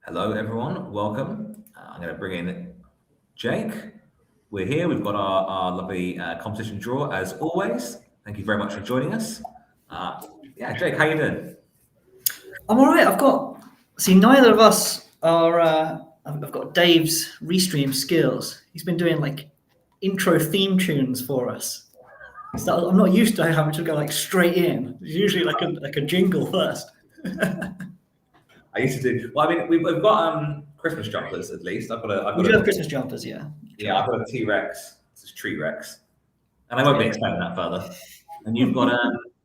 Hello, everyone. Welcome. I'm going to bring in Jake. We're here. We've got our lovely competition draw as always. Thank you very much for joining us. Jake, how you doing? I'm all right. Neither of us are. I've got Dave's restream skills. He's been doing like intro theme tunes for us. So I'm not used to having to go like straight in. It's usually like a jingle first. I used to do. Well, I mean, we've got Christmas jumpers at least. We do have Christmas jumpers, yeah. Yeah, I've got a T-Rex. It's a tree Rex, and I won't be explaining that further. And you've got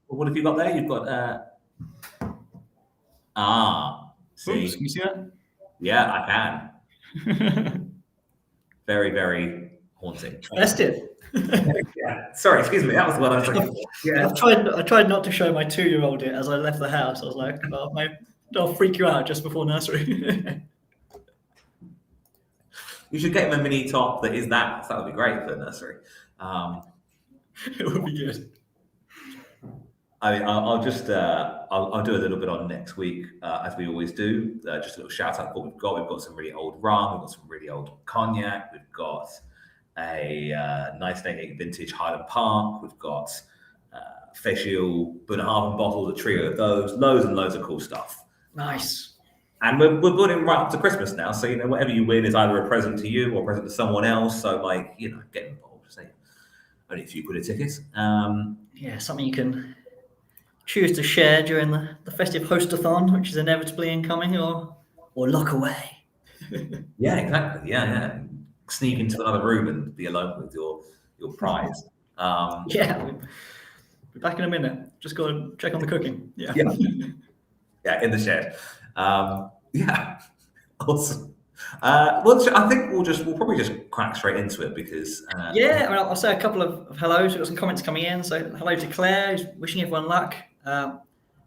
what have you got there? You've got see. Oops, can you see that? Yeah, I can. Very, very haunting. Festive. Yeah. Sorry, excuse me. That was the one I was looking for. Yeah. I tried not to show my 2-year-old it as I left the house. I was like, I'll freak you out just before nursery. You should get him a mini top that is that. That would be great for nursery. It would be good. I mean, I'll just I'll do a little bit on next week as we always do. Just a little shout out for what we've got. We've got some really old rum. We've got some really old cognac. We've got a 1988 vintage Highland Park. We've got facial Bunnahabhain bottle, the trio of those. Loads and loads of cool stuff. Nice. And we're building right up to Christmas now. So, whatever you win is either a present to you or a present to someone else. So, get involved. Say, only a few quid a ticket. Something you can choose to share during the festive hostathon, which is inevitably incoming, or lock away. Yeah, exactly. Yeah. Sneak into another room and be alone with your prize. We'll be back in a minute. Just go and check on the cooking. Yeah, in the shed. Awesome. I think we'll probably just crack straight into it because I'll say a couple of hellos. We've got some comments coming in. So hello to Claire, who's wishing everyone luck.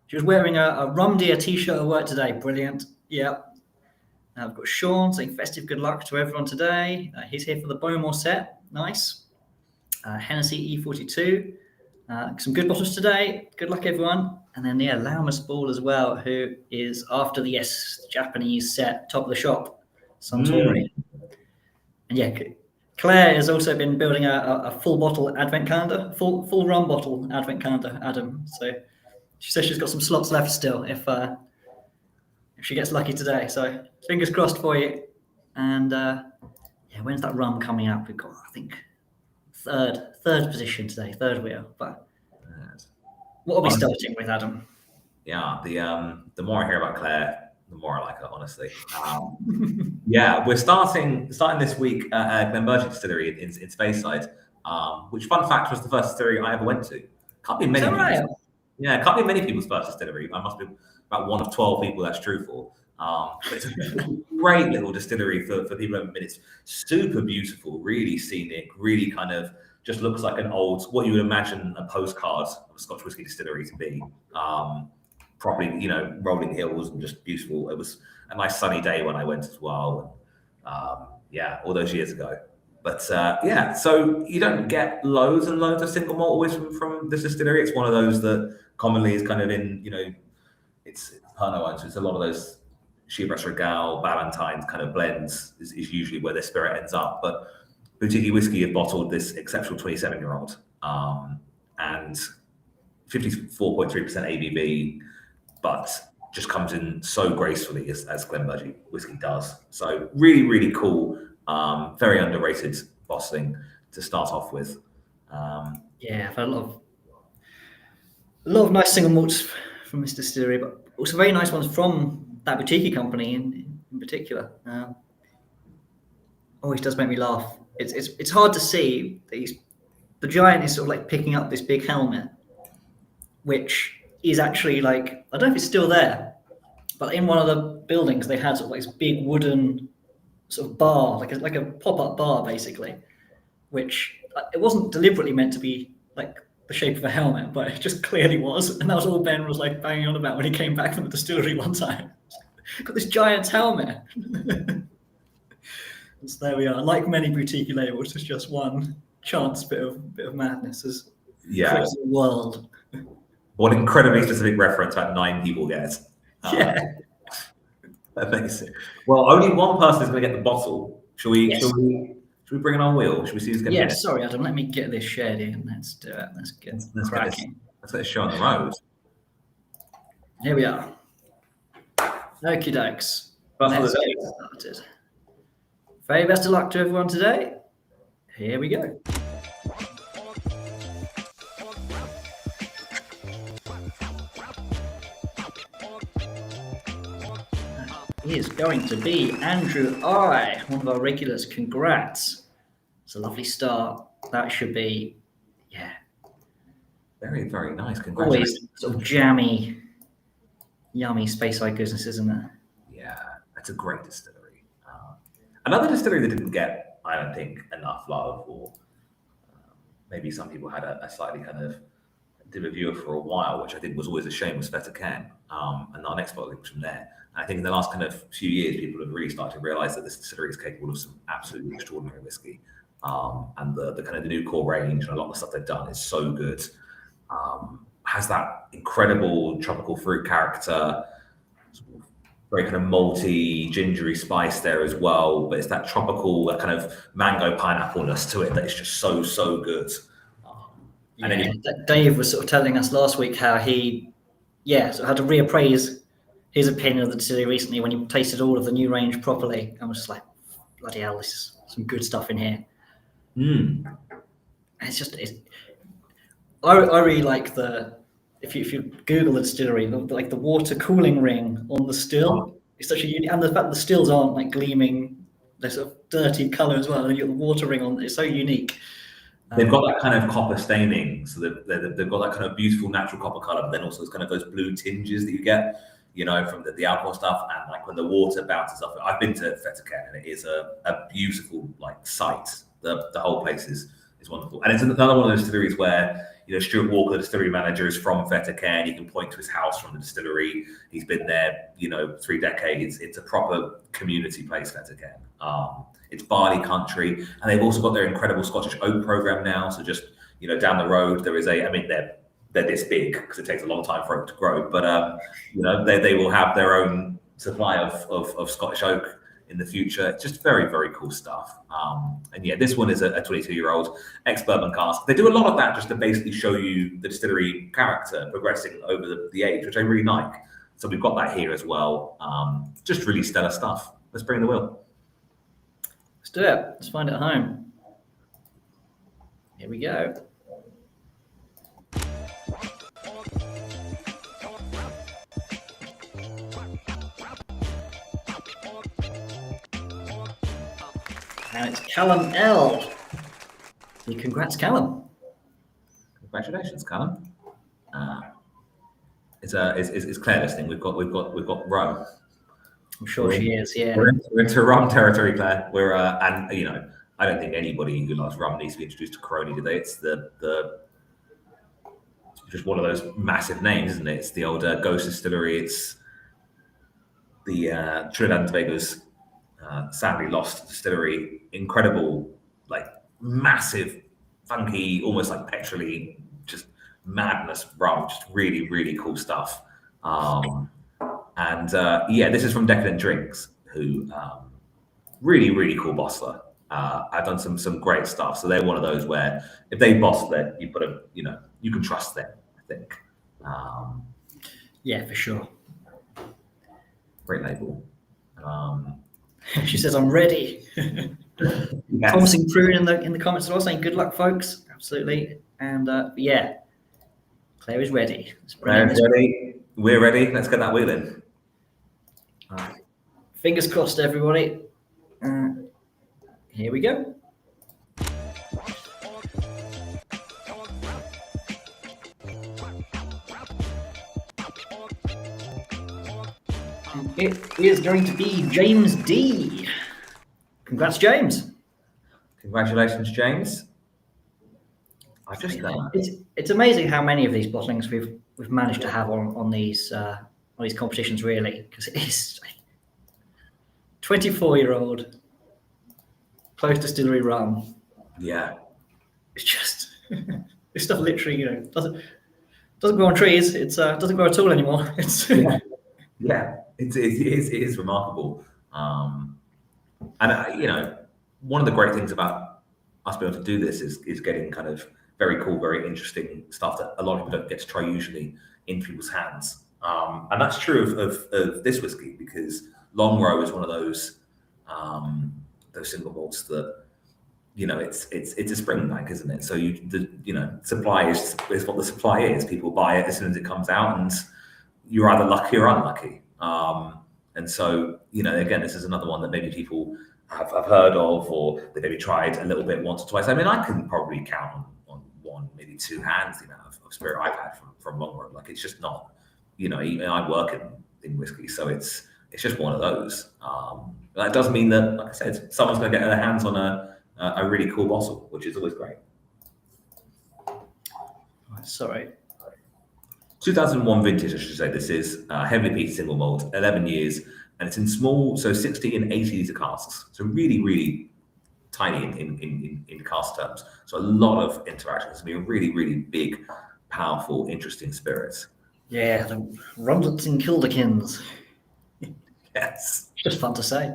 She was wearing a Rum Deer t-shirt at work today. Brilliant. Yeah. We've got Sean saying festive good luck to everyone today. He's here for the Bowmore set. Nice. Hennessy E42. Some good bottles today. Good luck, everyone. And then, Laumas Ball as well, who is after the Japanese set, top of the shop, Suntory. And Claire has also been building a full bottle advent calendar, full rum bottle advent calendar, Adam. So she says she's got some slots left still if she gets lucky today. So fingers crossed for you. And when's that rum coming up? We've got, I think, third position today, third wheel. But what are we starting with, Adam? Yeah, the more I hear about Claire, the more I like her, honestly. We're starting this week at Glenbergie Distillery in Speyside, which, fun fact, was the first distillery I ever went to. Can't be many. Can't be many people's first distillery. I must be about one of 12 people that's true for. But it's a great little distillery for people who haven't been. It's super beautiful, really scenic, really kind of just looks like an old, what you would imagine a postcard of a Scotch whisky distillery to be. Properly, rolling hills and just beautiful. It was a nice sunny day when I went as well. All those years ago. But so you don't get loads and loads of single malt always from this distillery. It's one of those that commonly is kind of in, it's Pernod ones. So it's a lot of those Chivas Regal, Ballantines kind of blends is usually where their spirit ends up. But Boutique Whiskey have bottled this exceptional 27-year-old and 54.3% ABV, but just comes in so gracefully as Glenbergie Whiskey does. So really, really cool, very underrated bottling to start off with. I've had a lot of nice single malts from this distillery, but also very nice ones from that boutique company in particular. Always does make me laugh. It's hard to see. The giant is sort of like picking up this big helmet, which is actually like, I don't know if it's still there, but in one of the buildings they had sort of like this big wooden sort of bar, like a pop-up bar basically, which it wasn't deliberately meant to be like the shape of a helmet, but it just clearly was. And that was all Ben was like banging on about when he came back from the distillery one time. Got this giant's helmet. So there we are. Like many boutique labels, it's just one chance bit of madness as creates the world. One incredibly specific reference about 9 people get. Amazing. Well, only one person is going to get the bottle. Shall we? Yes. Shall we bring it on wheel? Shall we see who's going to Yeah, get it? sorry, Adam. Let me get this shared in. Let's do it. Let's get cracking. Let's get this show on the road. Here we are. Okie dokes. Let's get started. Very best of luck to everyone today. Here we go. That is going to be Andrew I, one of our regulars. Congrats. It's a lovely start. That should be, yeah. Very, very nice. Congratulations. Always sort of jammy, yummy space-side goodness, isn't it? Yeah, that's a great distillery. Another distillery that didn't get, I don't think, enough love, or maybe some people had a slightly kind of did review it for a while, which I think was always a shame, was Fettercan. And our next bottle was from there. I think in the last kind of few years, people have really started to realize that this distillery is capable of some absolutely extraordinary whiskey. And the kind of the new core range and a lot of the stuff they've done is so good. Has that incredible tropical fruit character, very kind of malty, gingery spice there as well. But it's that tropical, that kind of mango pineapple-ness to it that is just so good. And then Dave was sort of telling us last week how he, sort of had to reappraise his opinion of the distillery recently when he tasted all of the new range properly. I was just like, bloody hell, this is some good stuff in here. And it's just, I really like if you Google the distillery, like the water cooling ring on the still. It's such a unique, and the fact the stills aren't like gleaming, they're sort of dirty color as well. And you've got the water ring on, it's so unique. They've got that kind of copper staining, so they've got that kind of beautiful natural copper color, but then also it's kind of those blue tinges that you get, from the alcohol stuff, and like when the water bounces off it. I've been to Fettercan, and it is a beautiful like sight. The whole place is wonderful, and it's another one of those distilleries where Stuart Walker, the distillery manager, is from Fettercan. You can point to his house from the distillery. He's been there, 3 decades. It's a proper community place, Fettercan. It's barley country, and they've also got their incredible Scottish oak program now. So just down the road, there is they're this big because it takes a long time for it to grow, but they will have their own supply of Scottish oak in the future. It's just very, very cool stuff. This one is a 22-year-old ex-bourbon cask. They do a lot of that just to basically show you the distillery character progressing over the age, which I really like. So we've got that here as well. Just really stellar stuff. Let's bring in the wheel. Let's do it. Let's find it at home. Here we go. And it's Callum L. Congrats, Callum. Congratulations, Callum. It's Claire listening. We've got rum. I'm sure she is. Yeah. We're into rum territory, Claire. We're I don't think anybody who loves rum needs to be introduced to Coroni today. It's just one of those massive names, isn't it? It's the old Ghost Distillery. It's the Trinidad and Tobago's sadly lost distillery. Incredible, like massive, funky, almost like petrol-y, just madness rum. Just really, really cool stuff. This is from Decadent Drinks, who really, really cool bottler. I've done some great stuff. So they're one of those where if they bottle it, you've got to, you can trust them, I think. For sure. Great label. She says, I'm ready. Yes. Promising prune in the comments as well, saying good luck, folks. Absolutely. And Claire is ready. Claire's ready. We're ready. Let's get that wheel in. Fingers crossed, everybody. Here we go. It is going to be James D. Congrats, James. Congratulations, James. I just it's amazing how many of these bottlings we've managed to have on these competitions, really, because it is 24-year-old close distillery rum. Yeah. It's just this stuff literally, doesn't grow on trees. It's doesn't grow at all anymore. It's yeah. it is remarkable. And one of the great things about us being able to do this is getting kind of very cool, very interesting stuff that a lot of people don't get to try usually in people's hands. And that's true of this whiskey, because Long Row is one of those single malts that, it's a spring bank, isn't it? So supply is what the supply is. People buy it as soon as it comes out, and you're either lucky or unlucky. And so, again, this is another one that maybe people have heard of, or they maybe tried a little bit once or twice. I mean, I can probably count on one, maybe two hands the amount of spirit I've had from Long Row. Like, it's just not, even I work in whiskey, so it's just one of those. That does mean that, like I said, someone's going to get their hands on a really cool bottle, which is always great. Sorry. 2001 vintage, I should say. This is heavily peated single malt, 11 years, and it's in small, so 60 and 80 litre casks. So really, really tiny in cask terms. So a lot of interaction. It's going to be a really, really big, powerful, interesting spirit. Yeah, the Rundlets and Kildakins. Yes. It's just fun to say.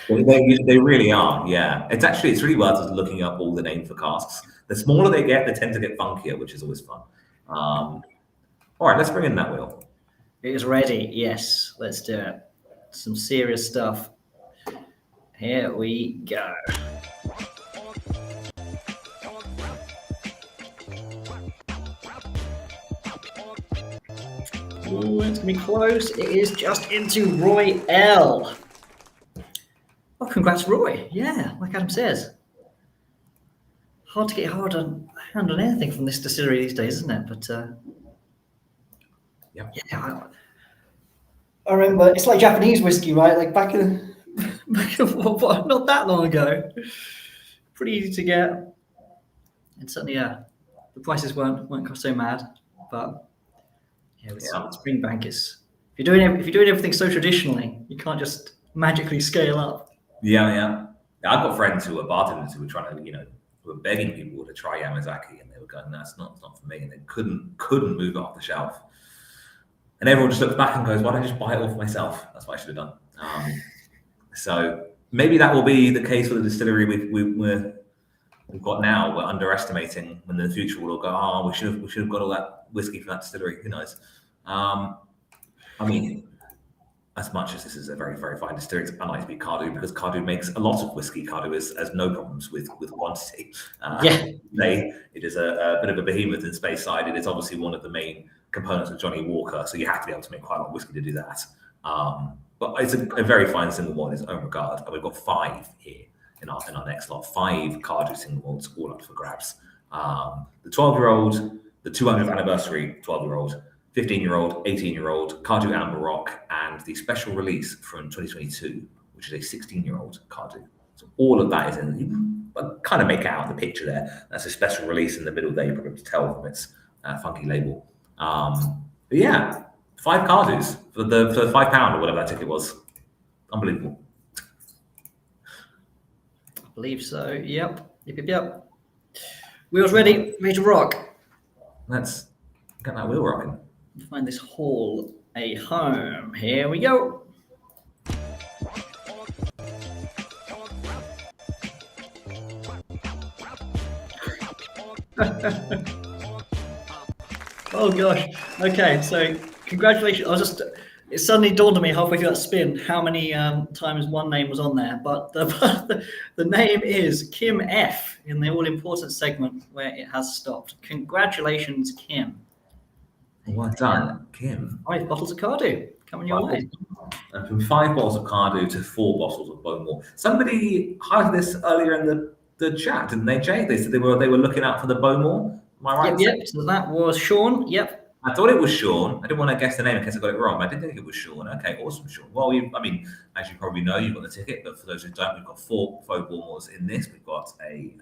They really are, yeah. It's really worth us looking up all the names for casks. The smaller they get, they tend to get funkier, which is always fun. All right, let's bring in that wheel. It is ready. Yes, let's do it. Some serious stuff. Here we go. Ooh, it's going to be close. It is just into Roy L. Oh, congrats, Roy. Yeah, like Adam says. Hard to get a hand on anything from this distillery these days, isn't it? But yeah, I remember it's like Japanese whiskey, right? Like back in not that long ago. Pretty easy to get, and certainly the prices weren't so mad. But with Springbank, if you're doing everything so traditionally, you can't just magically scale up. Yeah. I've got friends who are bartenders who were trying to, who were begging people to try Yamazaki, and they were going, "No, it's not for me," and they couldn't move it off the shelf. And everyone just looks back and goes, "Why don't I just buy it all for myself? That's what I should have done." So maybe that will be the case with the distillery we've got now. We're underestimating, when in the future we'll all go, "Oh, we should have got all that whiskey from that distillery." Who knows? I mean, as much as this is a very, very fine distillery, it's unlikely to be Cardew, because Cardew makes a lot of whiskey. Cardew has no problems with quantity. It is a bit of a behemoth in Speyside. It is obviously one of the main components of Johnny Walker, so you have to be able to make quite a lot of whiskey to do that. But it's a very fine single malt in its own regard, and we've got 5 here in our next lot. 5 Cardew single malts, all up for grabs. The 12-year-old, the 200th anniversary 12-year-old, 15-year-old, 18-year-old, Cardew Amber Rock, and the special release from 2022, which is a 16-year-old Cardew. So all of that is in. You can kind of make out the picture there. That's a special release in the middle there. You probably have to tell from its funky label. But yeah, 5 Cardews for the £5 or whatever that ticket was. Unbelievable. I believe so. Yep. Wheels ready to rock. Let's get that wheel rocking. Find this hall a home. Here we go. Oh gosh. Okay, so congratulations. It suddenly dawned on me halfway through that spin how many times one name was on there. But the name is Kim F in the all-important segment where it has stopped. Congratulations, Kim. Well done, Kim. 5 bottles of Cardew coming your way. And from 5 bottles of Cardew to 4 bottles of Bowmore. Somebody highlighted this earlier in the chat, didn't they, Jay? They said they were looking out for the Bowmore. Am I right? Yep. So that was Sean. Yep. I thought it was Sean. I didn't want to guess the name in case I got it wrong, but I didn't think it was Sean. Okay, awesome, Sean. Well, as you probably know, you've got the ticket, but for those who don't, we've got 4 faux Bowmores in this. We've got a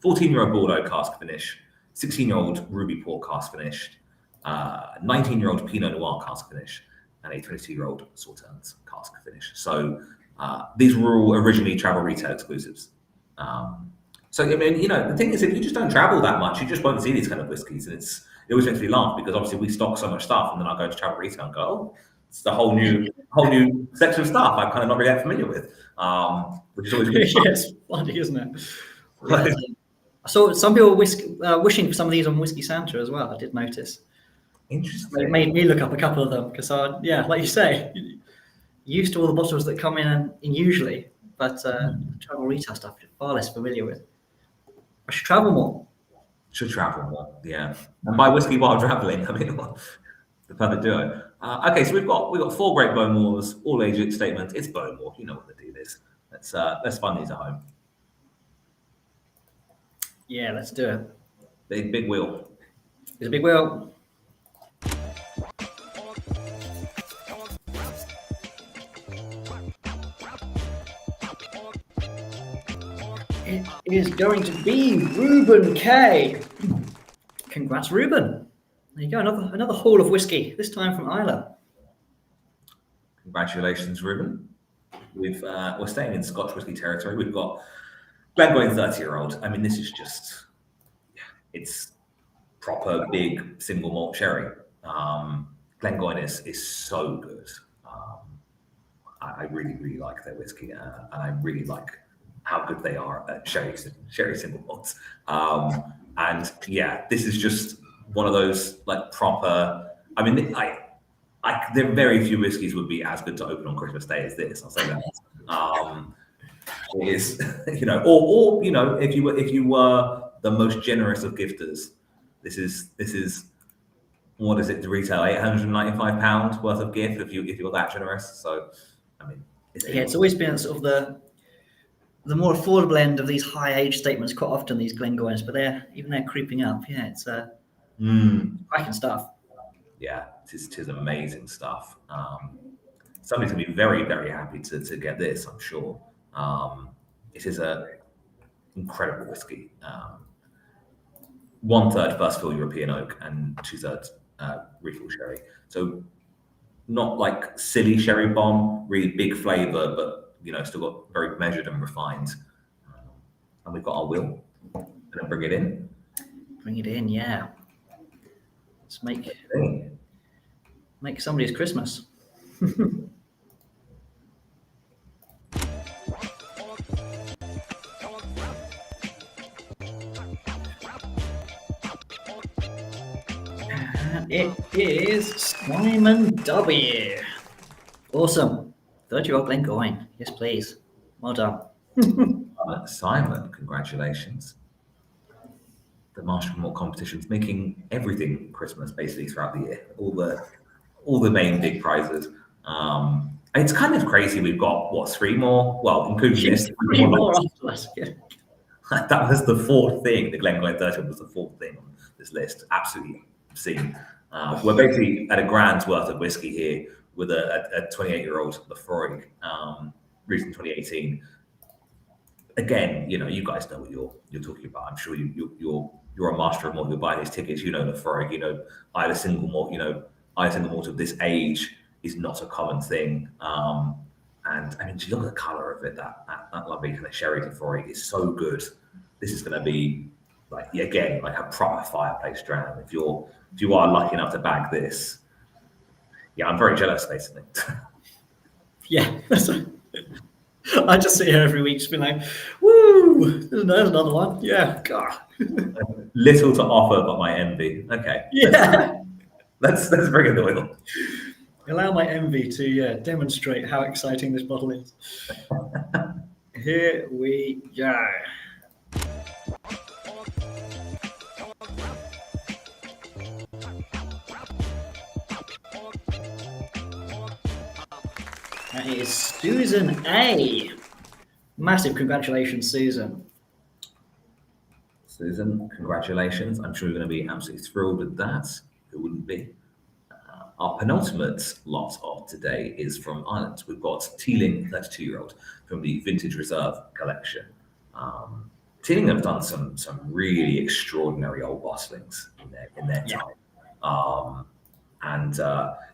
14-year-old Bordeaux cask finish, 16-year-old Ruby Port cask finish, 19-year-old Pinot Noir cask finish, and a 22-year-old Sauternes cask finish. So these were all originally travel retail exclusives. So, I mean, the thing is, if you just don't travel that much, you just won't see these kind of whiskies. And it always makes me laugh, because obviously we stock so much stuff, and then I go to travel retail and go, "Oh, it's the whole new section of stuff I'm kind of not really that familiar with, which is always good. Yeah, it's funny, isn't it? Yeah. I saw some people wishing for some of these on Whisky Santa as well. I did notice. Interesting. It made me look up a couple of them because, like you say, used to all the bottles that come in usually, but travel retail stuff I'm far less familiar with. I should travel more. Should travel more, yeah. And buy whiskey while traveling. I mean, the perfect duo. Okay, so we've got 4 great Bowmores, all age statements. It's Bowmore, you know what the deal is. Let's fund these at home. Yeah, let's do it. Big wheel. It's a big wheel. It is going to be Ruben K. Congrats, Ruben. There you go, another haul of whiskey, this time from Isla. Congratulations, Ruben. We're staying in Scotch whisky territory. We've got Glengoyne 30-year-old. I mean, this is just, it's proper big single malt sherry. Glengoyne is so good. I really, really like their whiskey, and I really like how good they are at sherry single malts. And yeah, this is just one of those like proper. I mean, there are very few whiskeys would be as good to open on Christmas Day as this. I'll say that. It is, or if you were the most generous of gifters, this is what is it to retail £895 worth of gift if you're that generous. So, I mean, it's always been sort of the more affordable end of these high age statements. Quite often these Glengoynes, but they're creeping up. Yeah, it's cracking stuff. Yeah, tis amazing stuff. Somebody's gonna be very, very happy to get this, I'm sure. It is a incredible whiskey. 1/3 first fill European oak and 2/3 refill sherry. So not like silly sherry bomb, really big flavor, but still got very measured and refined. And we've got our wheel. Gonna bring it in. Bring it in, yeah. Let's make somebody's Christmas. It is Simon W. Awesome. 30-year-old Glengoyne. Yes, please. Well done. Simon, congratulations. The Master of Malt competitions, making everything Christmas basically throughout the year. All the main big prizes. It's kind of crazy. We've got 3 more? Well, including this. 3 more after us. Yeah. That was the 4th thing. The Glengoyne 30 was the 4th thing on this list. Absolutely obscene. We're basically at a grand's worth of whiskey here with a 28-year-old Laphroaig, recent 2018. Again, you guys know what you're talking about. I'm sure you're a master of malt. You're buying these tickets. Laphroaig. Either single malt. Either single malt of this age is not a common thing. And I mean, just look at the color of it. That lovely kind of sherry Laphroaig is so good. This is going to be like a proper fireplace dram. If you are lucky enough to bag this, yeah, I'm very jealous, basically. Yeah. I just sit here every week just being like, woo, there's another one. Yeah, God. Little to offer but my envy. Okay. Yeah. Let's bring in the wheel. Allow my envy to demonstrate how exciting this bottle is. Here we go. That is Susan A. Massive congratulations, Susan. Susan, congratulations. I'm sure you're going to be absolutely thrilled with that. Who wouldn't be? Our penultimate lot of today is from Ireland. We've got Teeling, 32-year-old, from the Vintage Reserve collection. Teeling have done some really extraordinary old bottlings in their time. And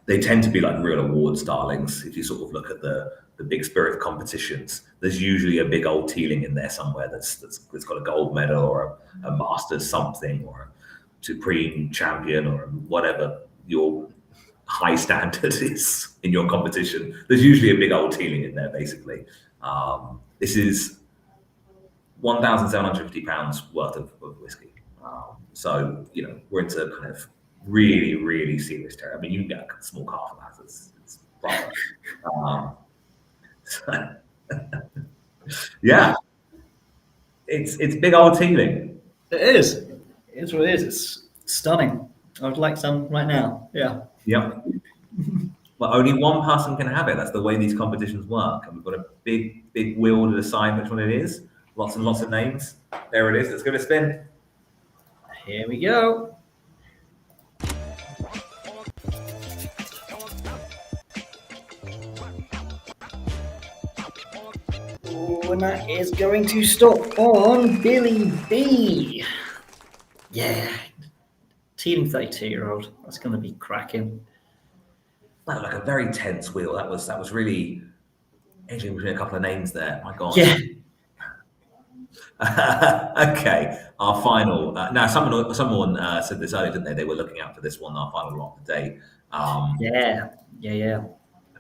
they tend to be like real awards darlings. If you sort of look at the big spirit competitions, there's usually a big old Teeling in there somewhere that's got a gold medal or a Masters something or a Supreme Champion or whatever your high standard is in your competition. There's usually a big old Teeling in there, basically. This is £1,750 worth of whiskey. So, we're into kind of really, really serious territory. I mean, you can get a small car for that. It's proper. Yeah. It's big old Teeling. It is. It's what it is. It's stunning. I would like some right now. Yeah. Yep. Well, only one person can have it. That's the way these competitions work. And we've got a big wheel to decide which one it is. Lots and lots of names. There it is. Let's give it a spin. Here we go. Oh, and that is going to stop on Billy B. Yeah. Teeling 32-year-old. That's going to be cracking. That was like a very tense wheel. That was really edging between a couple of names there. My God. Yeah. Okay, our final. Now, someone said this earlier, didn't they? They were looking out for this one, our final lot of the day. Yeah.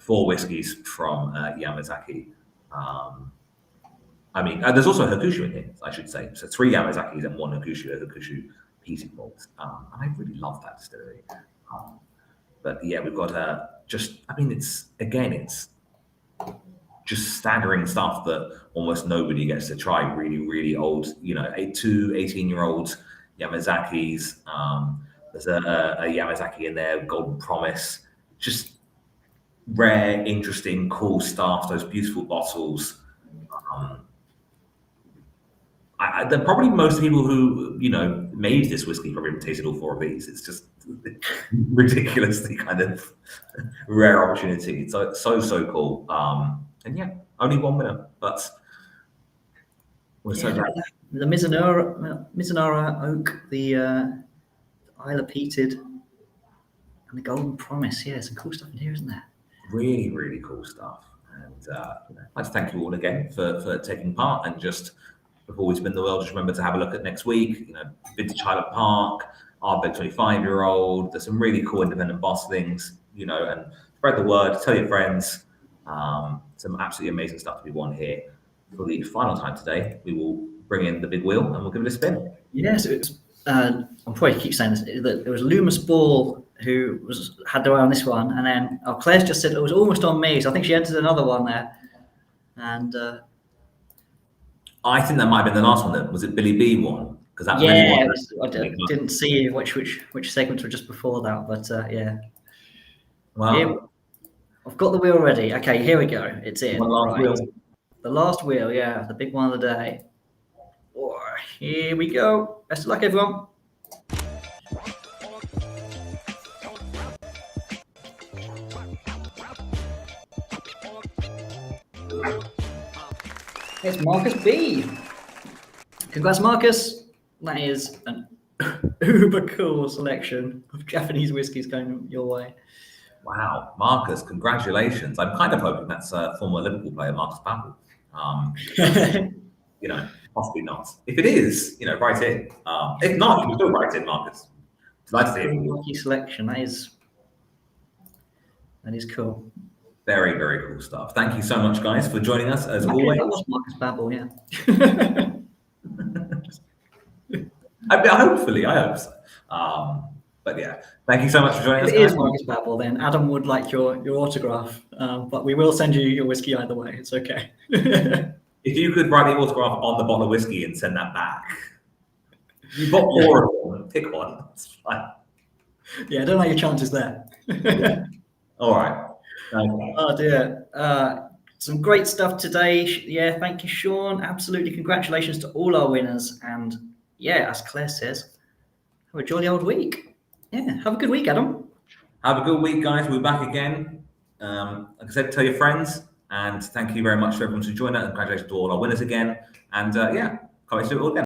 4 whiskies from Yamazaki. There's also a Hakushu in here, I should say. So 3 Yamazakis and 1 Hakushu, a Hakushu peated malt. And I really love that distillery. But yeah, we've got it's just staggering stuff that almost nobody gets to try. Really, really old, 2 18-year-old Yamazakis. There's a Yamazaki in there, Golden Promise. Just rare, interesting, cool stuff. Those beautiful bottles. There probably most people who made this whiskey probably haven't tasted all 4 of these. It's just ridiculously kind of rare opportunity. So cool. And yeah, only one winner, but we're so glad. The Mizunara Oak, the Isla Peated, and the Golden Promise. Yeah, some cool stuff in here, isn't there? Really, really cool stuff. And I'd like to thank you all again for taking part. And just before we spin the wheel, just remember to have a look at next week. Vintage Highland Park, Ardbeg 25-year-old. There's some really cool independent bottlings, and spread the word, tell your friends. Some absolutely amazing stuff to be won here. For the final time today, we will bring in the big wheel and we'll give it a spin. Yes, I'll probably keep saying this. There was Loomis Ball who had their eye on this one, and then Claire's just said it was almost on me, so I think she entered another one there. And I think that might have been the last one. Then was it Billy B one? Because that I didn't see which segments were just before that, but yeah. Well, here, I've got the wheel ready. Okay, here we go. It's in. Wheel. The last wheel, yeah, the big one of the day. Oh, here we go. Best of luck, everyone. It's Marcus B. Congrats, Marcus. That is an uber cool selection of Japanese whiskies going your way. Wow, Marcus, congratulations. I'm kind of hoping that's a former Liverpool player, Marcus Babel. Possibly not. If it is, write in. If not, you can still write in, Marcus. Nice to hear you. Lucky selection. That is cool. Very, very cool stuff. Thank you so much, guys, for joining us as always. That was Marcus Babel, yeah. Hopefully, I hope so. But yeah, thank you so much for joining us. If it is Marcus Babel, then Adam would like your autograph, but we will send you your whiskey either way. It's okay. If you could write the autograph on the bottle of whiskey and send that back. You've got 4 of them. Pick one. It's fine. Yeah, I don't know your chances there. All right. Okay. Oh dear. Some great stuff today. Yeah, thank you, Sean. Absolutely. Congratulations to all our winners. And yeah, as Claire says, have a jolly old week. Yeah, have a good week, Adam. Have a good week, guys. We'll be back again. Like I said, tell your friends. And thank you very much for everyone who joined us. Congratulations to all our winners again. And yeah, can't wait to do it all again.